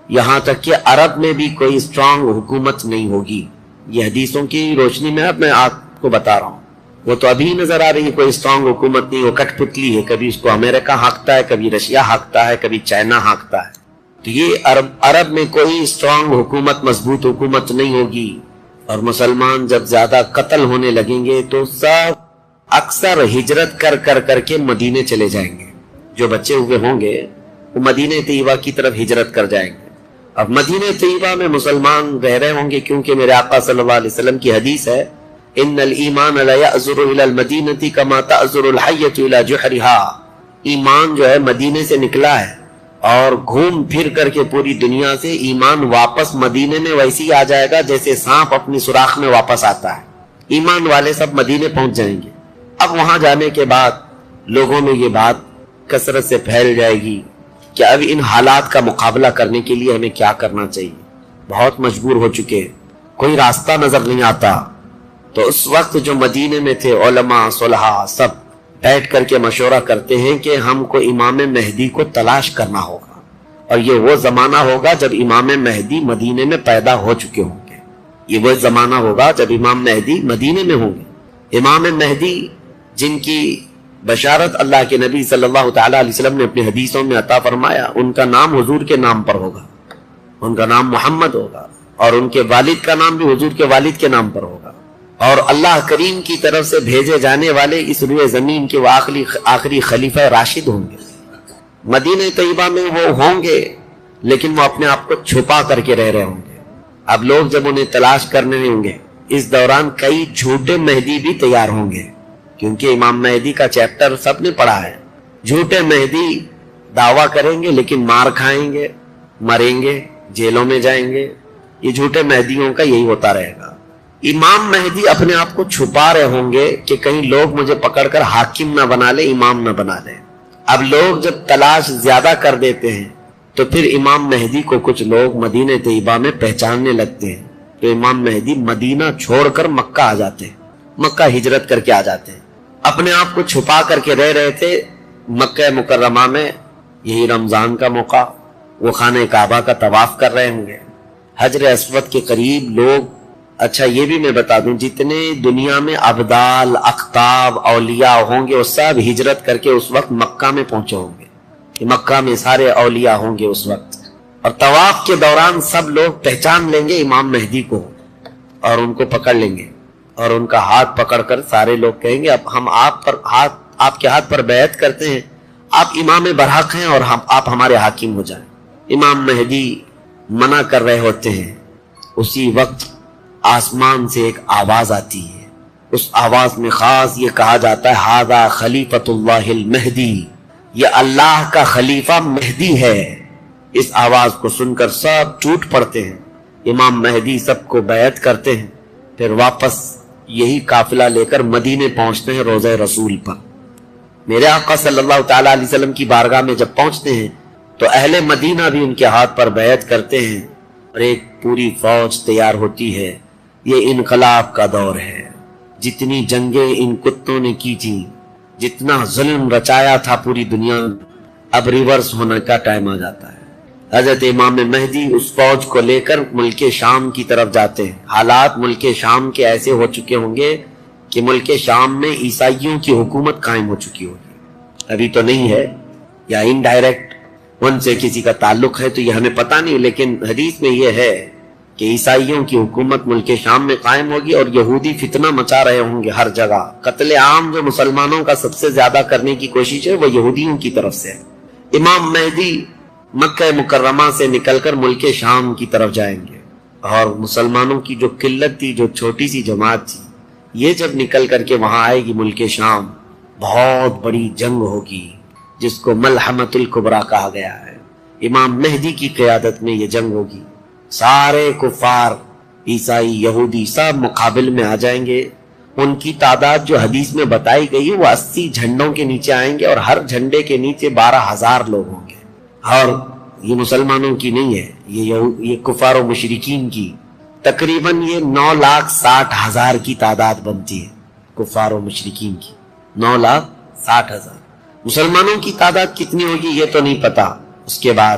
یہاں تک کہ عرب میں بھی کوئی اسٹرانگ حکومت نہیں ہوگی. یہ حدیثوں کی روشنی میں اب میں آپ کو بتا رہا ہوں. وہ تو ابھی نظر آ رہی ہے کوئی اسٹرانگ حکومت نہیں, وہ کٹ پتلی ہے, کبھی اس کو امریکہ ہانکتا ہے, کبھی رشیا ہانکتا ہے, کبھی چائنا ہانکتا ہے. تو یہ عرب میں کوئی اسٹرانگ حکومت, مضبوط حکومت نہیں ہوگی. اور مسلمان جب زیادہ قتل ہونے لگیں گے تو سب اکثر ہجرت کر کر کر کے مدینے چلے جائیں گے. جو بچے ہوئے ہوں گے وہ مدینہ طیبہ کی طرف ہجرت کر جائیں گے. اب مدینہ طیبہ میں مسلمان رہ رہے ہوں گے, کیونکہ میرے آقا صلی اللہ علیہ وسلم کی حدیث ہے, ان الایمان لا یأزر الی المدینہ کما تأزر الحیۃ الی جحرہا. ایمان جو ہے مدینے سے نکلا ہے اور گھوم پھر کر کے پوری دنیا سے ایمان واپس مدینے میں ویسے ہی آ جائے گا جیسے سانپ اپنی سوراخ میں واپس آتا ہے. ایمان والے سب مدینے پہنچ جائیں گے. اب وہاں جانے کے بعد لوگوں میں یہ بات کثرت سے پھیل جائے گی کہ اب ان حالات کا مقابلہ کرنے کے لیے ہمیں کیا کرنا چاہیے. بہت مجبور ہو چکے, کوئی راستہ نظر نہیں آتا. تو اس وقت جو مدینے میں تھے علماء صلحاء سب بیٹھ کر کے مشورہ کرتے ہیں کہ ہم کو امام مہدی کو تلاش کرنا ہوگا, اور یہ وہ زمانہ ہوگا جب امام مہدی مدینے میں پیدا ہو چکے ہوں گے. یہ وہ زمانہ ہوگا جب امام مہدی مدینے میں ہوں گے. امام مہدی جن کی بشارت اللہ کے نبی صلی اللہ تعالی علیہ وسلم نے اپنی حدیثوں میں عطا فرمایا, ان کا نام حضور کے نام پر ہوگا, ان کا نام محمد ہوگا, اور ان کے والد کا نام بھی حضور کے والد کے نام پر ہوگا. اور اللہ کریم کی طرف سے بھیجے جانے والے اس روئے زمین کے وہ آخری خلیفہ راشد ہوں گے. مدینہ طیبہ میں وہ ہوں گے لیکن وہ اپنے آپ کو چھپا کر کے رہ رہے ہوں گے. اب لوگ جب انہیں تلاش کرنے ہوں گے, اس دوران کئی جھوٹے مہدی بھی تیار ہوں گے, کیونکہ امام مہدی کا چیپٹر سب نے پڑھا ہے. جھوٹے مہدی دعویٰ کریں گے لیکن مار کھائیں گے, مریں گے, جیلوں میں جائیں گے. یہ جھوٹے مہدیوں کا یہی ہوتا رہے گا. امام مہدی اپنے آپ کو چھپا رہے ہوں گے کہ کہیں لوگ مجھے پکڑ کر حاکم نہ بنا لے, امام نہ بنا لے. اب لوگ جب تلاش زیادہ کر دیتے ہیں تو پھر امام مہدی کو کچھ لوگ مدینہ طیبہ میں پہچاننے لگتے ہیں. تو امام مہدی مدینہ چھوڑ کر مکہ آ جاتے ہیں, مکہ ہجرت کر کے آ جاتے ہیں. اپنے آپ کو چھپا کر کے رہ رہے تھے مکہ مکرمہ میں. یہی رمضان کا موقع, وہ خانہ کعبہ کا طواف کر رہے ہوں گے, حجر اسود کے قریب لوگ. اچھا یہ بھی میں بتا دوں, جتنے دنیا میں ابدال, اقطاب, اولیاء ہوں گے وہ سب ہجرت کر کے اس وقت مکہ میں پہنچے ہوں گے. مکہ میں سارے اولیاء ہوں گے اس وقت, اور طواف کے دوران سب لوگ پہچان لیں گے امام مہدی کو اور ان کو پکڑ لیں گے, اور ان کا ہاتھ پکڑ کر سارے لوگ کہیں گے اب ہم آپ کے ہاتھ پر بیعت کرتے ہیں, آپ امام برحق ہیں اور آپ ہمارے حاکم ہو جائیں. امام مہدی منع کر رہے ہوتے ہیں. اسی وقت آسمان سے ایک آواز آتی ہے. اس آواز میں خاص یہ کہا جاتا ہے ھذا خلیفۃ اللہ المہدی, یہ اللہ کا خلیفہ مہدی ہے. اس آواز کو سن کر سب ٹوٹ پڑتے ہیں. امام مہدی سب کو بیعت کرتے ہیں, پھر واپس یہی قافلہ لے کر مدینے پہنچتے ہیں روضہ رسول پر. میرے آقا صلی اللہ تعالی علیہ وسلم کی بارگاہ میں جب پہنچتے ہیں تو اہل مدینہ بھی ان کے ہاتھ پر بیعت کرتے ہیں, اور ایک پوری فوج تیار ہوتی ہے. یہ انقلاب کا دور ہے. جتنی جنگیں ان کتوں نے کی تھی, جتنا ظلم رچایا تھا پوری دنیا, اب ریورس ہونے کا ٹائم آ جاتا ہے. حضرت امام مہدی اس فوج کو لے کر ملک شام کی طرف جاتے ہیں. حالات ملک شام کے ایسے ہو چکے ہوں گے کہ ملک شام میں عیسائیوں کی حکومت قائم ہو چکی ہوگی. ابھی تو نہیں ہے, یا انڈائریکٹ ان سے کسی کا تعلق ہے تو یہ ہمیں پتہ نہیں, لیکن حدیث میں یہ ہے کہ عیسائیوں کی حکومت ملک شام میں قائم ہوگی, اور یہودی فتنہ مچا رہے ہوں گے ہر جگہ. قتل عام جو مسلمانوں کا سب سے زیادہ کرنے کی کوشش ہے وہ یہودیوں کی طرف سے. امام مہدی مکہ مکرمہ سے نکل کر ملک شام کی طرف جائیں گے, اور مسلمانوں کی جو قلت تھی, جو چھوٹی سی جماعت تھی, یہ جب نکل کر کے وہاں آئے گی ملک شام, بہت بڑی جنگ ہوگی جس کو ملحمۃ الکبریٰ کہا گیا ہے. امام مہدی کی قیادت میں یہ جنگ ہوگی. سارے کفار, عیسائی, یہودی سب مقابل میں آ جائیں گے. ان کی تعداد جو حدیث میں بتائی گئی ہے وہ 80 جھنڈوں کے نیچے آئیں گے, اور ہر جھنڈے کے نیچے 12,000 لوگ ہوں گے. اور یہ مسلمانوں کی نہیں ہے, یہ کفار و مشرکین کی. تقریباً یہ 9,60,000 کی تعداد بنتی ہے کفار و مشرکین کی. 9,60,000. مسلمانوں کی تعداد کتنی ہوگی یہ تو نہیں پتا. اس کے بعد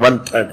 1/3।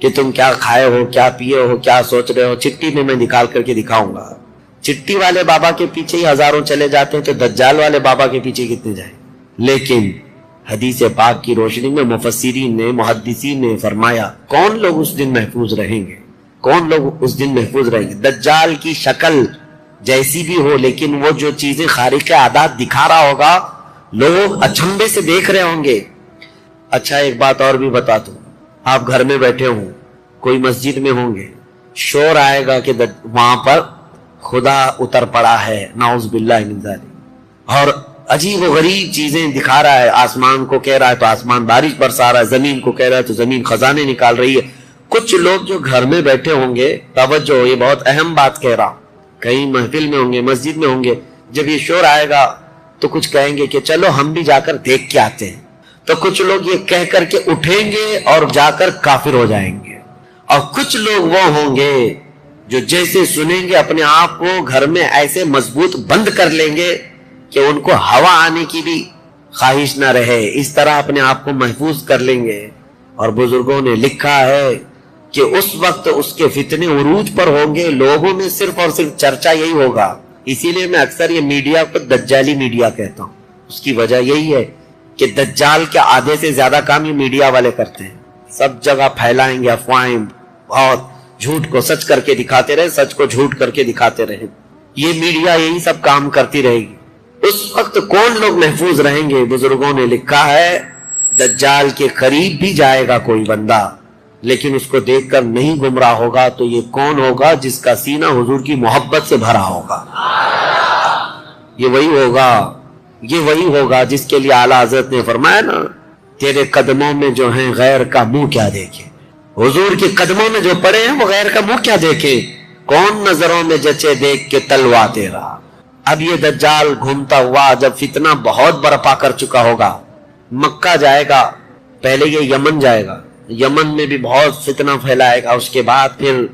کہ تم کیا کھائے ہو، کیا پیے ہو، کیا سوچ رہے ہو، چٹھی میں نکال کر کے دکھاؤں گا۔ چٹھی والے بابا کے پیچھے ہی ہزاروں چلے جاتے ہیں تو دجال والے بابا کے پیچھے کتنے جائیں؟ لیکن حدیث پاک کی روشنی میں مفسرین نے، محدثین نے فرمایا کون لوگ اس دن محفوظ رہیں گے، کون لوگ اس دن محفوظ رہیں گے؟ دجال کی شکل جیسی بھی ہو، لیکن وہ جو چیزیں خارق عادات دکھا رہا ہوگا لوگ اچنبے سے دیکھ رہے ہوں گے۔ اچھا ایک بات اور بھی بتا دوں، آپ گھر میں بیٹھے ہوں، کوئی مسجد میں ہوں گے، شور آئے گا کہ وہاں پر خدا اتر پڑا ہے، نعوذ باللہ من ذالک، اور عجیب و غریب چیزیں دکھا رہا ہے، آسمان کو کہہ رہا ہے تو آسمان بارش برسا رہا ہے، زمین کو کہہ رہا ہے تو زمین خزانے نکال رہی ہے۔ کچھ لوگ جو گھر میں بیٹھے ہوں گے، توجہ یہ بہت اہم بات کہہ رہا ہوں، کہیں محفل میں ہوں گے، مسجد میں ہوں گے، جب یہ شور آئے گا تو کچھ کہیں گے کہ چلو ہم بھی جا کر دیکھ کے آتے ہیں، تو کچھ لوگ یہ کہہ کر کے اٹھیں گے اور جا کر کافر ہو جائیں گے، اور کچھ لوگ وہ ہوں گے جو جیسے سنیں گے اپنے آپ کو گھر میں ایسے مضبوط بند کر لیں گے کہ ان کو ہوا آنے کی بھی خواہش نہ رہے، اس طرح اپنے آپ کو محفوظ کر لیں گے۔ اور بزرگوں نے لکھا ہے کہ اس وقت اس کے فتنے عروج پر ہوں گے، لوگوں میں صرف اور صرف چرچا یہی ہوگا۔ اسی لیے میں اکثر یہ میڈیا کو دجالی میڈیا کہتا ہوں، اس کی وجہ یہی ہے کہ دجال کے آدھے سے زیادہ کام یہ میڈیا والے کرتے ہیں، سب جگہ پھیلائیں گے افواہیں، بہت جھوٹ کو سچ کر کے دکھاتے رہے، سچ کو جھوٹ کر کے دکھاتے رہے، یہ میڈیا یہی سب کام کرتی رہے گی۔ اس وقت کون لوگ محفوظ رہیں گے؟ بزرگوں نے لکھا ہے دجال کے قریب بھی جائے گا کوئی بندہ لیکن اس کو دیکھ کر نہیں گمراہ ہوگا، تو یہ کون ہوگا؟ جس کا سینہ حضور کی محبت سے بھرا ہوگا، یہ وہی ہوگا جس کے لیے اعلیٰ حضرت نے فرمایا نا، تیرے قدموں میں جو ہیں غیر کا منہ کیا دیکھے، حضور کے قدموں میں جو پڑے ہیں وہ غیر کا منہ کیا دیکھے، کون نظروں میں جچے دیکھ کے تلوا تیرا۔ اب یہ دجال گھومتا ہوا جب فتنہ بہت برپا کر چکا ہوگا، مکہ جائے گا، پہلے یہ یمن جائے گا، یمن میں بھی بہت فتنہ پھیلائے گا، اس کے بعد پھر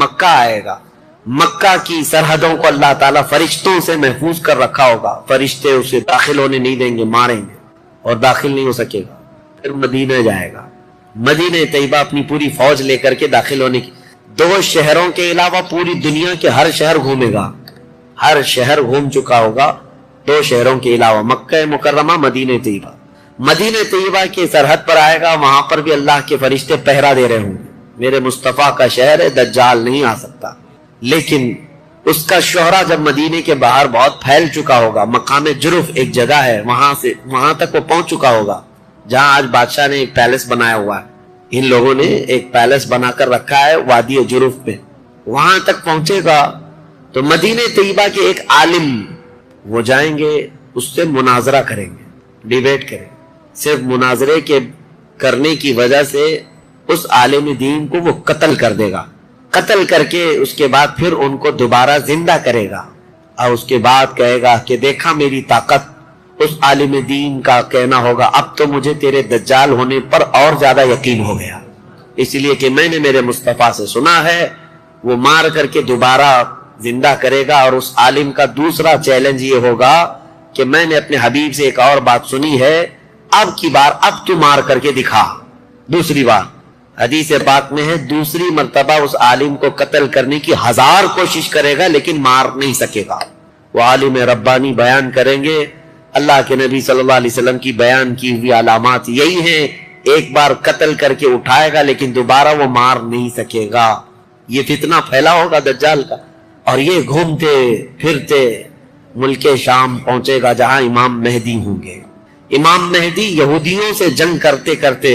مکہ آئے گا، مکہ کی سرحدوں کو اللہ تعالیٰ فرشتوں سے محفوظ کر رکھا ہوگا، فرشتے اسے داخل ہونے نہیں دیں گے، ماریں گے اور داخل نہیں ہو سکے گا۔ پھر مدینہ جائے گا، مدینہ طیبہ اپنی پوری فوج لے کر کے داخل ہونے کی، 2 شہروں کے علاوہ پوری دنیا کے ہر شہر گھومے گا، ہر شہر گھوم چکا ہوگا 2 شہروں کے علاوہ، مکہ مکرمہ، مدینہ طیبہ۔ مدینہ طیبہ کی سرحد پر آئے گا، وہاں پر بھی اللہ کے فرشتے پہرا دے رہے ہوں گے، میرے مصطفیٰ کا شہر ہے، دجال نہیں آ سکتا۔ لیکن اس کا شہرہ جب مدینے کے باہر بہت پھیل چکا ہوگا، مقام جرف ایک جگہ ہے، وہاں تک وہ پہنچ چکا ہوگا، جہاں آج بادشاہ نے ایک پیلس بنایا ہوا ہے، ان لوگوں نے ایک پیلس بنا کر رکھا ہے وادی جرف پہ، وہاں تک پہنچے گا تو مدینہ طیبہ کے ایک عالم وہ جائیں گے، اس سے مناظرہ کریں گے، ڈیبیٹ کریں گے، صرف مناظرے کے کرنے کی وجہ سے اس عالم دین کو وہ قتل کر دے گا، قتل کر کے اس کے بعد پھر ان کو دوبارہ زندہ کرے گا، اور اس کے بعد کہے گا کہ دیکھا میری طاقت۔ اس عالم دین کا کہنا ہوگا اب تو مجھے تیرے دجال ہونے پر اور زیادہ یقین ہو گیا، اس لیے کہ میں نے میرے مصطفیٰ سے سنا ہے، وہ مار کر کے دوبارہ زندہ کرے گا۔ اور اس عالم کا دوسرا چیلنج یہ ہوگا کہ میں نے اپنے حبیب سے ایک اور بات سنی ہے، اب کی بار اب تو مار کر کے دکھا۔ دوسری بار حدیث پاک میں ہے دوسری مرتبہ اس عالم کو قتل کرنے کی 1000 کوشش کرے گا لیکن مار نہیں سکے گا۔ وہ عالم ربانی بیان کریں گے، اللہ کے نبی صلی اللہ علیہ وسلم کی بیان کی ہوئی علامات یہی ہیں، ایک بار قتل کر کے اٹھائے گا لیکن دوبارہ وہ مار نہیں سکے گا۔ یہ فتنہ پھیلا ہوگا دجال کا، اور یہ گھومتے پھرتے ملک شام پہنچے گا جہاں امام مہدی ہوں گے۔ امام مہدی یہودیوں سے جنگ کرتے کرتے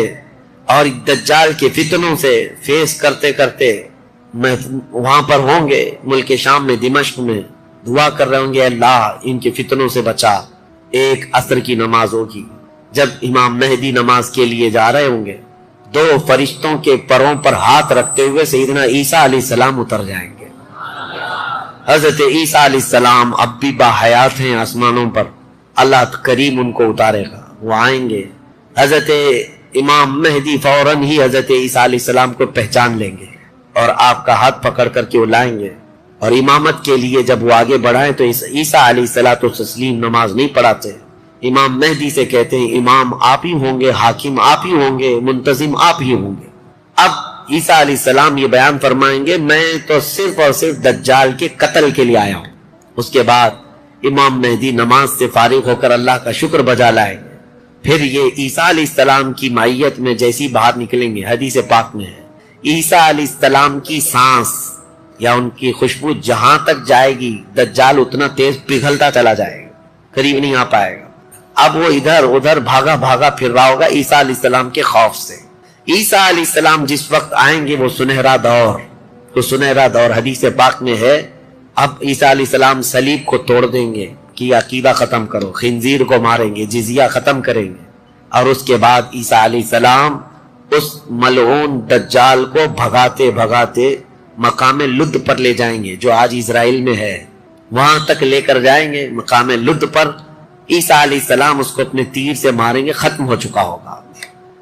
اور دجال کے فتنوں سے فیس کرتے کرتے وہاں پر ہوں گے، ملک شام میں، دمشق میں، دعا کر رہے ہوں گے اللہ ان کے فتنوں سے بچا۔ ایک عصر کی نماز ہوگی، جب امام مہدی نماز کے لیے جا رہے ہوں گے، 2 فرشتوں کے پروں پر ہاتھ رکھتے ہوئے سیدنا عیسیٰ علیہ السلام اتر جائیں گے۔ حضرت عیسیٰ علیہ السلام اب بھی باحیات ہیں آسمانوں پر، اللہ کریم ان کو اتارے گا، وہ آئیں گے۔ حضرت امام مہدی فوراً ہی حضرت عیسیٰ علیہ السلام کو پہچان لیں گے اور آپ کا ہاتھ پکڑ کر کے وہ لائیں گے، اور امامت کے لیے جب وہ آگے بڑھائیں تو عیسیٰ علیہ السلام نماز نہیں پڑھاتے، امام مہدی سے کہتے ہیں امام آپ ہی ہوں گے، حاکم آپ ہی ہوں گے، منتظم آپ ہی ہوں گے۔ اب عیسیٰ علیہ السلام یہ بیان فرمائیں گے میں تو صرف اور صرف دجال کے قتل کے لیے آیا ہوں. اس کے بعد امام مہدی نماز سے فارغ ہو کر اللہ کا شکر بجا لائیں گے. پھر یہ عیسیٰ علیہ السلام کی معیت میں جیسی باہر نکلیں گے، حدیث پاک میں ہے عیسیٰ علیہ السلام کی سانس یا ان کی خوشبو جہاں تک جائے گی دجال اتنا تیز پگھلتا چلا جائے گا، قریب نہیں آ پائے گا. اب وہ ادھر ادھر بھاگا بھاگا پھر رہا ہوگا عیسیٰ علیہ السلام کے خوف سے. عیسیٰ علیہ السلام جس وقت آئیں گے وہ سنہرا دور حدیث پاک میں ہے. اب عیسیٰ علیہ السلام صلیب کو توڑ دیں گے کہ عقیدہ ختم کرو، خنزیر کو ماریں گے، جزیہ ختم کریں گے. اور اس کے بعد عیسیٰ علیہ السلام اس ملعون دجال کو بھگاتے بھگاتے مقام لد پر لے جائیں گے جو آج اسرائیل میں ہے، وہاں تک لے کر جائیں گے. مقام لد پر عیسیٰ علیہ السلام اس کو اپنے تیر سے ماریں گے، ختم ہو چکا ہوگا.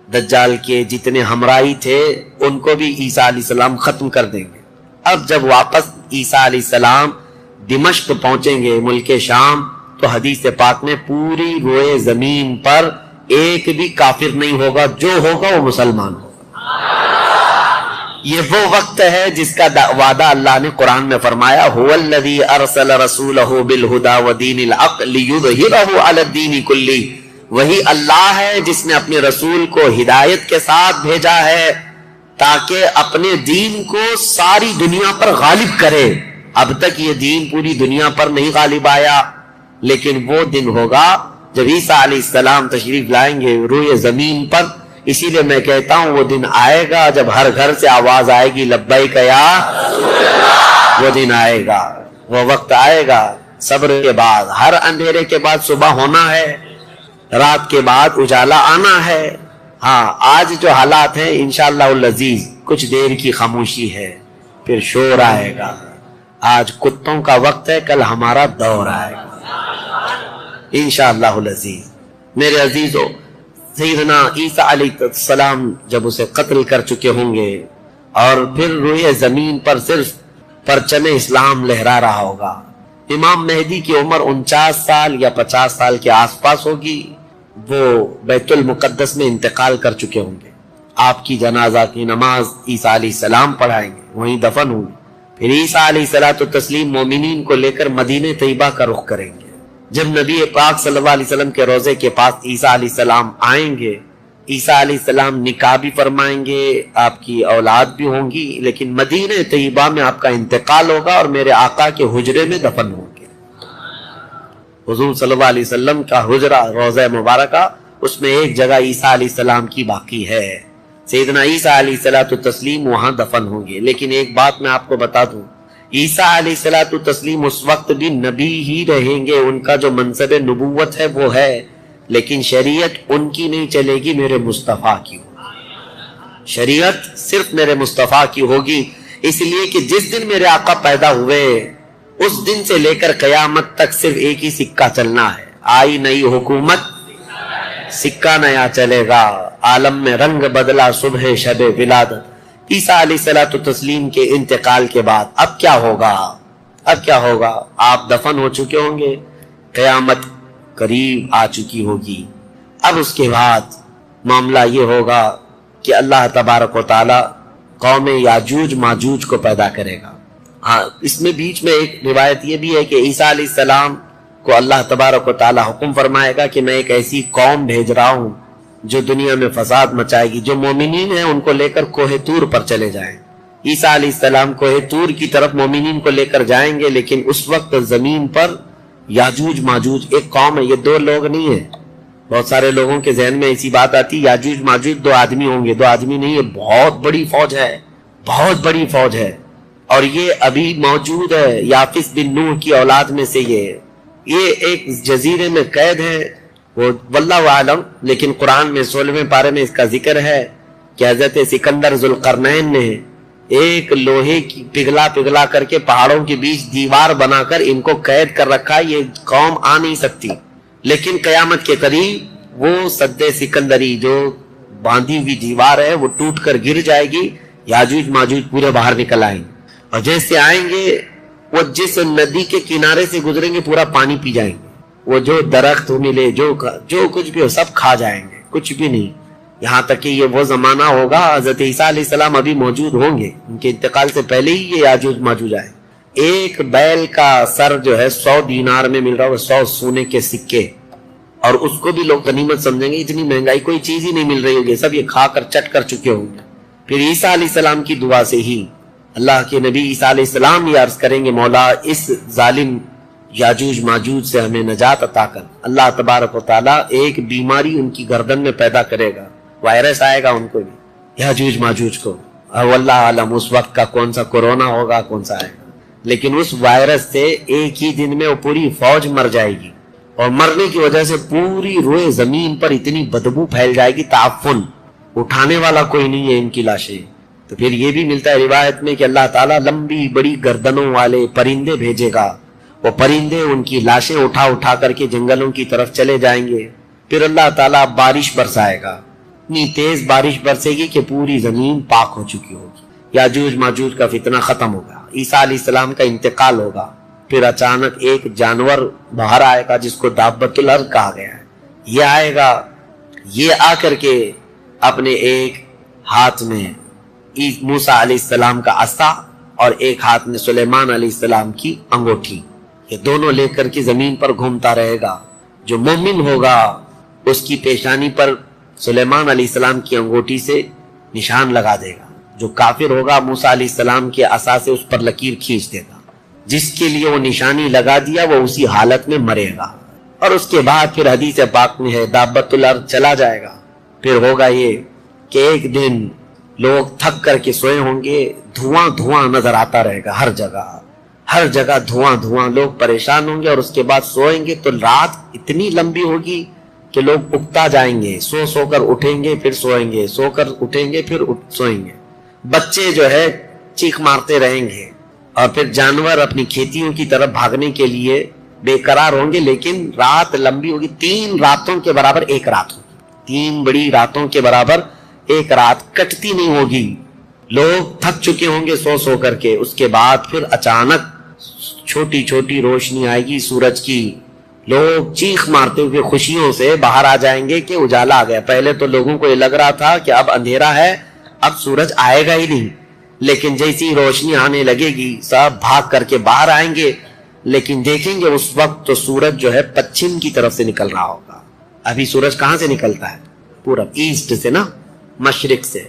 دجال کے جتنے ہمراہی تھے ان کو بھی عیسیٰ علیہ السلام ختم کر دیں گے. اب جب واپس عیسیٰ علیہ السلام دمشق پہنچیں گے ملک شام تو حدیث پاک میں پوری روئے زمین پر ایک بھی کافر نہیں ہوگا، جو ہوگا وہ مسلمان ہوگا. یہ وہ وقت ہے جس کا وعدہ اللہ نے قرآن میں فرمایا هو الذی ارسل رسولہ بالہدی ودین الحق لیظہرہ علی الدین کلہ. وہی اللہ ہے جس نے اپنے رسول کو ہدایت کے ساتھ بھیجا ہے تاکہ اپنے دین کو ساری دنیا پر غالب کرے. اب تک یہ دین پوری دنیا پر نہیں غالب آیا، لیکن وہ دن ہوگا جب عیسیٰ علیہ السلام تشریف لائیں گے روئے زمین پر. اسی لیے میں کہتا ہوں وہ دن آئے گا جب ہر گھر سے آواز آئے گی لبیک یا رسول اللہ. وہ دن آئے گا، وہ وقت آئے گا. صبر کے بعد، ہر اندھیرے کے بعد صبح ہونا ہے، رات کے بعد اجالا آنا ہے. ہاں آج جو حالات ہیں انشاءاللہ العزیز کچھ دیر کی خاموشی ہے، پھر شور آئے گا. آج کتوں کا وقت ہے، کل ہمارا دور آئے گا انشاءاللہ العزیز. میرے عزیزو، سیدنا عیسیٰ علیہ السلام جب اسے قتل کر چکے ہوں گے اور پھر روئے زمین پر صرف پرچم اسلام لہرا رہا ہوگا. امام مہدی کی عمر 49 سال یا 50 سال کے آس پاس ہوگی. وہ بیت المقدس میں انتقال کر چکے ہوں گے. آپ کی جنازہ کی نماز عیسیٰ علیہ السلام پڑھائیں گے، وہیں دفن ہوں گے. پھر عیسیٰ علیہ السلام مومنین کو لے کر مدینہ طیبہ کا رخ کریں گے. جب نبی پاک صلی اللہ علیہ وسلم کے روضے کے پاس عیسیٰ علیہ السلام آئیں گے، عیسیٰ علیہ السلام نکاح بھی فرمائیں گے، آپ کی اولاد بھی ہوں گی، لیکن مدینہ طیبہ میں آپ کا انتقال ہوگا اور میرے آقا کے حجرے میں دفن ہوں گے. حضور صلی اللہ علیہ وسلم کا حجرہ روضہ مبارکہ، اس میں ایک جگہ عیسیٰ علیہ السلام کی باقی ہے. سیدنا عیسیٰ علیہ السلام وہاں دفن ہوں گے. لیکن ایک بات میں آپ کو بتا دوں، عیسیٰ علیہ السلام اس وقت بھی نبی ہی رہیں گے. ان کا جو منصب نبوت ہے وہ ہے، لیکن شریعت ان کی نہیں چلے گی، میرے مصطفیٰ کی ہوگی. شریعت صرف میرے مصطفیٰ کی ہوگی. اس لیے کہ جس دن میرے آقا پیدا ہوئے اس دن سے لے کر قیامت تک صرف ایک ہی سکہ چلنا ہے. آئی نئی حکومت، سکہ نیا چلے گا. عالم میں رنگ بدلا صبح شب ولادت. عیسیٰ علیہ السلام کے انتقال کے بعد اب کیا ہوگا؟ آپ دفن ہو چکے ہوں گے، قیامت قریب آ چکی ہوگی. اب اس کے بعد معاملہ یہ ہوگا کہ اللہ تبارک و تعالی قوم یاجوج ماجوج کو پیدا کرے گا. ہاں اس میں بیچ میں ایک روایت یہ بھی ہے کہ عیسیٰ علیہ السلام کو اللہ تبارک و تعالی حکم فرمائے گا کہ میں ایک ایسی قوم بھیج رہا ہوں جو دنیا میں فساد مچائے گی. جو مومنین ہیں ان کو لے کر کوہ طور پر چلے جائیں. عیسیٰ علیہ السلام کوہ طور کی طرف مومنین کو لے کر جائیں گے، لیکن اس وقت زمین پر یاجوج ماجوج ایک قوم ہے. یہ دو لوگ نہیں ہیں. بہت سارے لوگوں کے ذہن میں ایسی بات آتی یاجوج ماجوج 2 آدمی ہوں گے. 2 آدمی نہیں، یہ بہت بڑی فوج ہے، بہت بڑی فوج ہے. اور یہ ابھی موجود ہے. یافس بن نوح کی اولاد میں سے یہ ایک جزیرے میں قید ہے. وہ واللہ عالم، لیکن قرآن میں 16ویں پارے میں اس کا ذکر ہے کہ حضرت سکندر ذوالقرنین نے ایک لوہے کی پگھلا کر کے پہاڑوں کے بیچ دیوار بنا کر ان کو قید کر رکھا. یہ قوم آ نہیں سکتی. لیکن قیامت کے قریب وہ سد سکندری جو باندھی ہوئی دیوار ہے وہ ٹوٹ کر گر جائے گی. یاجوج ماجوج پورے باہر نکل آئیں گے، اور جیسے آئیں گے وہ جس ندی کے کنارے سے گزریں گے پورا پانی پی جائیں گے. وہ جو درخت ملے جو کچھ بھی ہو سب کھا جائیں گے، کچھ بھی نہیں. یہاں تک کہ یہ وہ زمانہ ہوگا حضرت عیسیٰ علیہ السلام ابھی موجود ہوں گے، ان کے انتقال سے پہلے ہی یہ یاجوج ماجوج آئے. ایک بیل کا سر جو ہے 100 دینار میں مل رہا ہے، 100 سونے کے سکے، اور اس کو بھی لوگ غنیمت سمجھیں گے. اتنی مہنگائی کوئی چیز ہی نہیں مل رہی ہوگی، سب یہ کھا کر چٹ کر چکے ہوں گے. پھر عیسیٰ علیہ السلام کی دعا سے ہی اللہ کے نبی عیسیٰ علیہ السلام یہ عرض کریں گے مولا اس ظالم یاجوج ماجوج سے ہمیں نجات عطا کر. اللہ تبارک و تعالیٰ ایک بیماری ان کی گردن میں پیدا کرے گا، وائرس آئے گا ان کو بھی، یاجوج ماجوج کو. اور اللہ عالم اس وقت کا کون سا کورونا ہوگا، کون سا آئے گا، لیکن اس وائرس سے ایک ہی دن میں وہ پوری فوج مر جائے گی، اور مرنے کی وجہ سے پوری روئے زمین پر اتنی بدبو پھیل جائے گی، تعفن، اٹھانے والا کوئی نہیں ہے ان کی لاشیں. تو پھر یہ بھی ملتا ہے روایت میں کہ اللہ تعالیٰ لمبی بڑی گردنوں والے پرندے بھیجے گا، وہ پرندے ان کی لاشیں اٹھا اٹھا کر کے جنگلوں کی طرف چلے جائیں گے. پھر اللہ تعالیٰ بارش برسائے گا، اتنی تیز بارش برسے گی کہ پوری زمین پاک ہو چکی ہوگی. یاجوج ماجوج کا فتنہ ختم ہوگا، عیسیٰ علیہ السلام کا انتقال ہوگا. پھر اچانک ایک جانور باہر آئے گا جس کو دابۃ الارض کہا گیا ہے. یہ آئے گا، یہ آ کر کے اپنے ایک ہاتھ میں موسیٰ علیہ السلام کا عصا اور ایک ہاتھ میں سلیمان علیہ السلام کی انگوٹھی، یہ دونوں لے کر کے زمین پر گھومتا رہے گا. جو مومن ہوگا اس کی پیشانی پر سلیمان علیہ السلام کی انگوٹھی سے نشان لگا دے گا، جو کافر ہوگا موسیٰ علیہ السلام کے عصا سے اس پر لکیر کھینچ دے گا. جس کے لیے وہ نشانی لگا دیا وہ اسی حالت میں مرے گا. اور اس کے بعد پھر حدیث پاک میں ہے دابۃ الارض چلا جائے گا. پھر ہوگا یہ کہ ایک دن لوگ تھک کر کے سوئے ہوں گے، دھواں دھواں نظر آتا رہے گا، ہر جگہ دھواں دھواں، لوگ پریشان ہوں گے. اور اس کے بعد سوئیں گے تو رات اتنی لمبی ہوگی کہ لوگ اکتا جائیں گے، سو کر اٹھیں گے پھر سوئیں گے، سو کر اٹھیں گے پھر سوئیں گے. بچے جو ہے چیخ مارتے رہیں گے، اور پھر جانور اپنی کھیتیوں کی طرف بھاگنے کے لیے بے قرار ہوں گے. لیکن رات لمبی ہوگی، 3 راتوں کے برابر ایک رات ہوگی، 3 بڑی راتوں کے برابر ایک رات کٹتی نہیں ہوگی. لوگ تھک چکے ہوں گے سو کر کے. اس کے بعد پھر اچانک چھوٹی چھوٹی روشنی آئے گی سورج کی. لوگ چیخ مارتے ہوئے خوشیوں سے باہر آ جائیں گے کہ اجالا آ گیا. پہلے تو لوگوں کو یہ لگ رہا تھا کہ اب اندھیرا ہے، اب سورج آئے گا ہی نہیں. لیکن جیسی روشنی آنے لگے گی سب بھاگ کر کے باہر آئیں گے. لیکن دیکھیں گے اس وقت تو سورج جو ہے پچھم کی طرف سے نکل رہا ہوگا. ابھی سورج کہاں سے نکلتا ہے؟ پورب، ایسٹ سے نا، مشرق سے.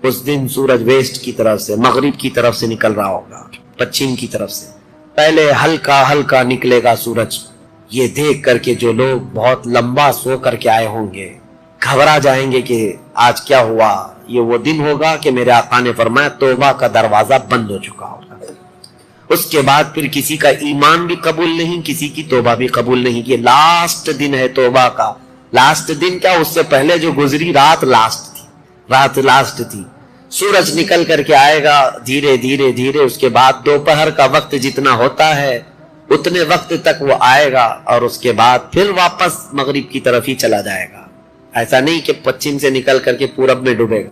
اس دن سورج ویسٹ کی طرف سے، مغرب کی طرف سے نکل رہا ہوگا، پچھم کی طرف سے. پہلے ہلکا ہلکا نکلے گا سورج. یہ دیکھ کر کے جو لوگ بہت لمبا سو کر کے آئے ہوں گے گھبرا جائیں گے کہ آج کیا ہوا. یہ وہ دن ہوگا کہ میرے آقا نے فرمایا توبہ کا دروازہ بند ہو چکا ہوگا. اس کے بعد پھر کسی کا ایمان بھی قبول نہیں، کسی کی توبہ بھی قبول نہیں. یہ لاسٹ دن ہے توبہ کا. لاسٹ دن کیا، اس سے پہلے جو گزری رات لاسٹ تھی. سورج نکل کر کے آئے گا دھیرے دھیرے دھیرے. اس کے بعد دوپہر کا وقت جتنا ہوتا ہے اتنے وقت تک وہ آئے گا، اور اس کے بعد پھر واپس مغرب کی طرف ہی چلا جائے گا. ایسا نہیں کہ پچھم سے نکل کر کے پورب میں ڈوبے گا.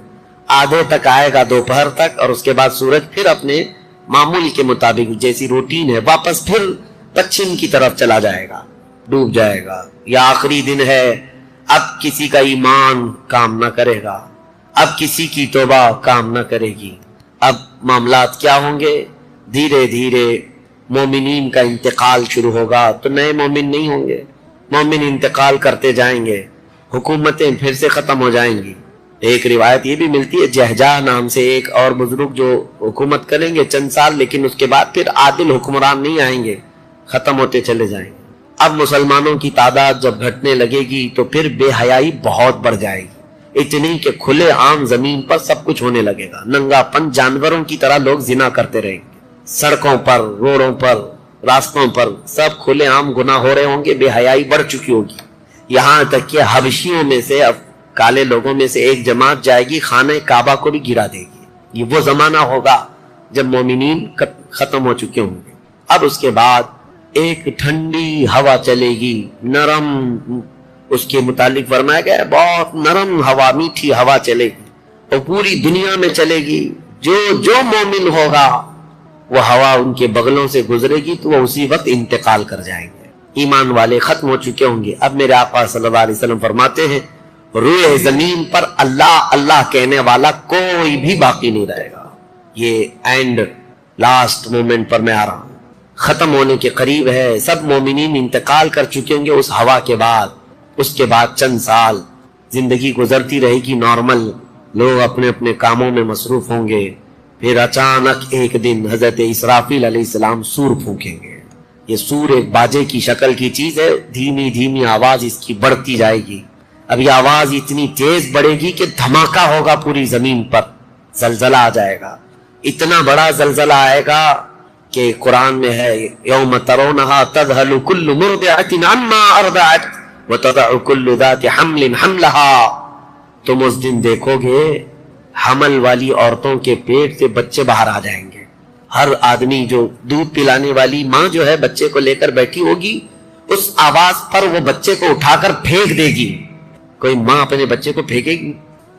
آدھے تک آئے گا دوپہر تک، اور اس کے بعد سورج پھر اپنے معمول کے مطابق جیسی روٹین ہے واپس پھر پچھم کی طرف چلا جائے گا، ڈوب جائے گا. یا آخری دن ہے، اب کسی کا ایمان کام نہ کرے گا، اب کسی کی توبہ کام نہ کرے گی. اب معاملات کیا ہوں گے؟ دھیرے دھیرے مومنین کا انتقال شروع ہوگا. تو نئے مومن نہیں ہوں گے، مومن انتقال کرتے جائیں گے، حکومتیں پھر سے ختم ہو جائیں گی. ایک روایت یہ بھی ملتی ہے جہجہ نام سے ایک اور بزرگ جو حکومت کریں گے چند سال، لیکن اس کے بعد پھر عادل حکمران نہیں آئیں گے، ختم ہوتے چلے جائیں گے. اب مسلمانوں کی تعداد جب گھٹنے لگے گی تو پھر بے حیائی بہت بڑھ جائے گی. اتنی کہ کھلے عام زمین پر سب کچھ ہونے لگے گا. ننگا پن جانوروں کی طرح لوگ زنا کرتے رہیں گے، سڑکوں پر، روڈوں پر، راستوں پر سب کھلے عام گناہ ہو رہے ہوں گے. بے حیائی بڑھ چکی ہوگی. یہاں تک کہ حبشیوں میں سے، کالے لوگوں میں سے ایک جماعت جائے گی خانہ کعبہ کو بھی گرا دے گی. یہ وہ زمانہ ہوگا جب مومنین ختم ہو چکے ہوں گے. اب اس کے بعد ایک ٹھنڈی ہوا چلے گی، نرم. اس کے متعلق فرمایا گیا بہت نرم ہوا، میٹھی ہوا چلے گی، اور پوری دنیا میں چلے گی. جو مومن ہوگا وہ ہوا ان کے بغلوں سے گزرے گی تو وہ اسی وقت انتقال کر جائیں گے. ایمان والے ختم ہو چکے ہوں گے. اب میرے آقا صلی اللہ علیہ وسلم فرماتے ہیں روئے زمین پر اللہ اللہ کہنے والا کوئی بھی باقی نہیں رہے گا. یہ اینڈ لاسٹ مومنٹ پر میں آ رہا ہوں, ختم ہونے کے قریب ہے. سب مومنین انتقال کر چکے ہوں گے اس ہوا کے بعد. اس کے بعد چند سال زندگی گزرتی رہے گی نارمل, لوگ اپنے اپنے کاموں میں مصروف ہوں گے. پھر اچانک ایک دن حضرت اسرافیل علیہ السلام سور پھونکیں گے. یہ سور ایک باجے کی شکل کی چیز ہے, دھیمی دھیمی آواز اس کی بڑھتی جائے گی. اب یہ آواز اتنی تیز بڑھے گی کہ دھماکہ ہوگا پوری زمین پر, زلزلہ آ جائے گا. اتنا بڑا زلزلہ آئے گا کہ قرآن میں ہے یوم ترونہا تذہل کل مرضعۃ عما ارضعت وتضع کل ذات حمل حملہا. تم اس دن دیکھو گے حمل والی عورتوں کے پیٹ سے بچے باہر آ جائیں گے. ہر آدمی جو دودھ پلانے والی ماں جو ہے بچے کو لے کر بیٹھی ہوگی, اس آواز پر وہ بچے کو اٹھا کر پھینک دے گی. کوئی ماں اپنے بچے کو پھینکے گی؟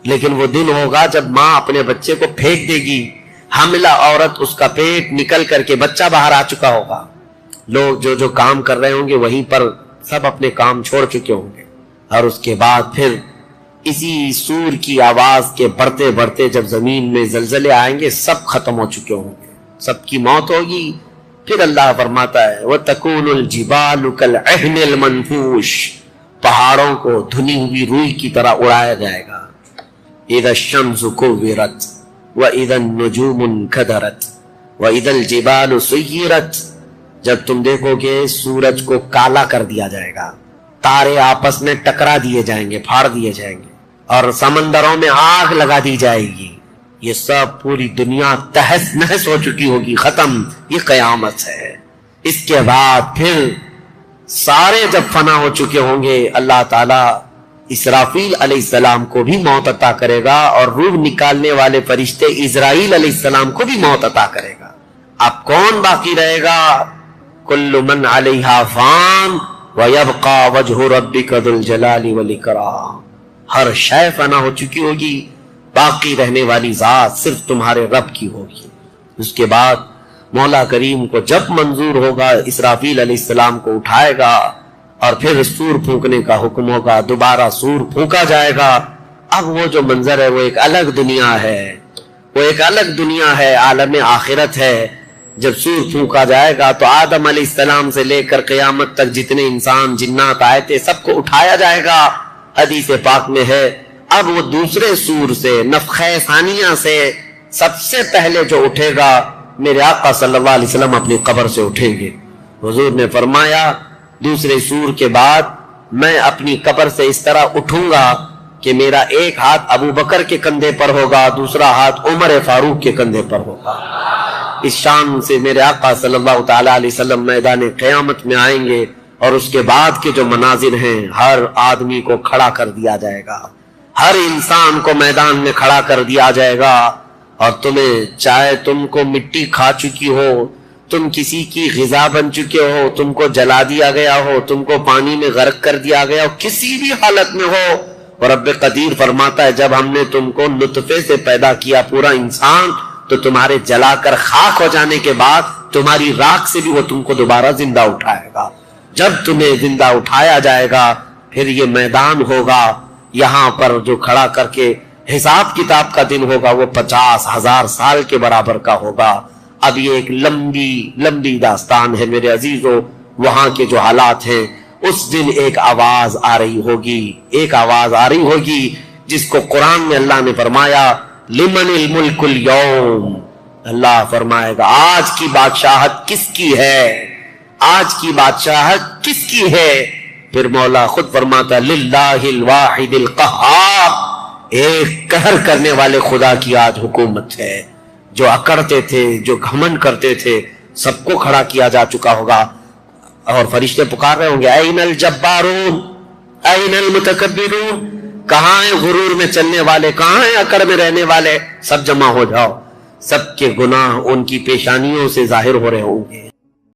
لیکن وہ دن ہوگا جب ماں اپنے بچے کو پھینک دے گی. حاملہ عورت, اس کا پیٹ نکل کر کے بچہ باہر آ چکا ہوگا. لوگ جو جو کام کر رہے ہوں گے وہیں پر سب اپنے کام چھوڑ چکے ہوں گے. اور اس کے بعد پھر اسی سور کی آواز کے بڑھتے بڑھتے جب زمین میں زلزلے آئیں گے سب ختم ہو چکے ہوں گے, سب کی موت ہوگی. پھر اللہ فرماتا ہے وَتَكُونُ الْجِبَالُ كَالْعِهْنِ الْمَنْفُوشِ, پہاڑوں کو دھنی ہوئی روئی کی طرح اڑایا جائے گا. اِذَا الشَّمْسُ كُوِّرَتْ وَإِذَا النُّجُومُ انْكَدَرَتْ وَإِذَا الْجِبَالُ سُيِّرَتْ, جب تم دیکھو گے سورج کو کالا کر دیا جائے گا, تارے آپس میں ٹکرا دیے جائیں گے, پھاڑ دیے جائیں گے, اور سمندروں میں آگ لگا دی جائے گی. یہ سب پوری دنیا تہس نہس ہو چکی ہوگی, ختم. یہ قیامت ہے. اس کے بعد پھر سارے جب فنا ہو چکے ہوں گے, اللہ تعالیٰ اسرافیل علیہ السلام کو بھی موت عطا کرے گا, اور روح نکالنے والے فرشتے اسرائیل علیہ السلام کو بھی موت عطا کرے گا. اب کون باقی رہے گا؟ کل من علیہا فان وَيَبْقَى وَجْهُ رَبِّكَ ذُو الْجَلَالِ وَالْإِكْرَامِ. ہر شے فنا ہو چکی ہوگی, باقی رہنے والی ذات صرف تمہارے رب کی ہوگی. اس کے بعد مولا کریم کو جب منظور ہوگا اسرافیل علیہ السلام کو اٹھائے گا, اور پھر سور پھونکنے کا حکم ہوگا, دوبارہ سور پھونکا جائے گا. اب وہ جو منظر ہے وہ ایک الگ دنیا ہے, وہ ایک الگ دنیا ہے, عالم آخرت ہے. جب سور پھونکا جائے گا تو آدم علیہ السلام سے لے کر قیامت تک جتنے انسان جنات آئے تھے سب کو اٹھایا جائے گا. حدیث پاک میں ہے اب وہ دوسرے سور سے, نفخہ ثانیہ سے سب سے پہلے جو اٹھے گا میرے آقا صلی اللہ علیہ وسلم اپنی قبر سے اٹھیں گے. حضور نے فرمایا دوسرے سور کے بعد میں اپنی قبر سے اس طرح اٹھوں گا کہ میرا ایک ہاتھ ابو بکر کے کندھے پر ہوگا, دوسرا ہاتھ عمر فاروق کے کندھے پر ہوگا. اس شان سے میرے آقا صلی اللہ تعالی علیہ وسلم میدان قیامت میں آئیں گے, اور اس کے بعد کے جو مناظر ہیں ہر آدمی کو کھڑا کر دیا جائے گا, ہر انسان کو میدان میں کھڑا کر دیا جائے گا. اور تمہیں چاہے تم کو مٹی کھا چکی ہو, تم کسی کی غذا بن چکے ہو, تم کو جلا دیا گیا ہو, تم کو پانی میں غرق کر دیا گیا ہو, کسی بھی حالت میں ہو, اور رب قدیر فرماتا ہے جب ہم نے تم کو نطفے سے پیدا کیا پورا انسان, تو تمہارے جلا کر خاک ہو جانے کے بعد تمہاری راکھ سے بھی وہ تم کو دوبارہ زندہ اٹھائے گا. جب تمہیں زندہ اٹھایا جائے گا پھر یہ میدان ہوگا, یہاں پر جو کھڑا کر کے حساب کتاب کا دن ہوگا وہ 50,000 سال کے برابر کا ہوگا. اب یہ ایک لمبی لمبی داستان ہے میرے عزیزو. وہاں کے جو حالات ہیں, اس دن ایک آواز آ رہی ہوگی, ایک آواز آ رہی ہوگی جس کو قرآن میں اللہ نے فرمایا لمن الملک اليوم. اللہ فرمائے گا آج کی بادشاہت کس کی ہے, آج کی بادشاہت کس کی ہے. پھر مولا خود فرماتا للہ الواحد القہار, ایک قہر کرنے والے خدا کی آج حکومت ہے. جو اکڑتے تھے, جو گھمنڈ کرتے تھے, سب کو کھڑا کیا جا چکا ہوگا, اور فرشتے پکار رہے ہوں گے این الجبارون این المتکبرون, کہاں ہیں غرور میں چلنے والے, کہاں ہیں اکڑ میں رہنے والے, سب جمع ہو جاؤ. سب کے گناہ ان کی پیشانیوں سے ظاہر ہو رہے ہوں گے.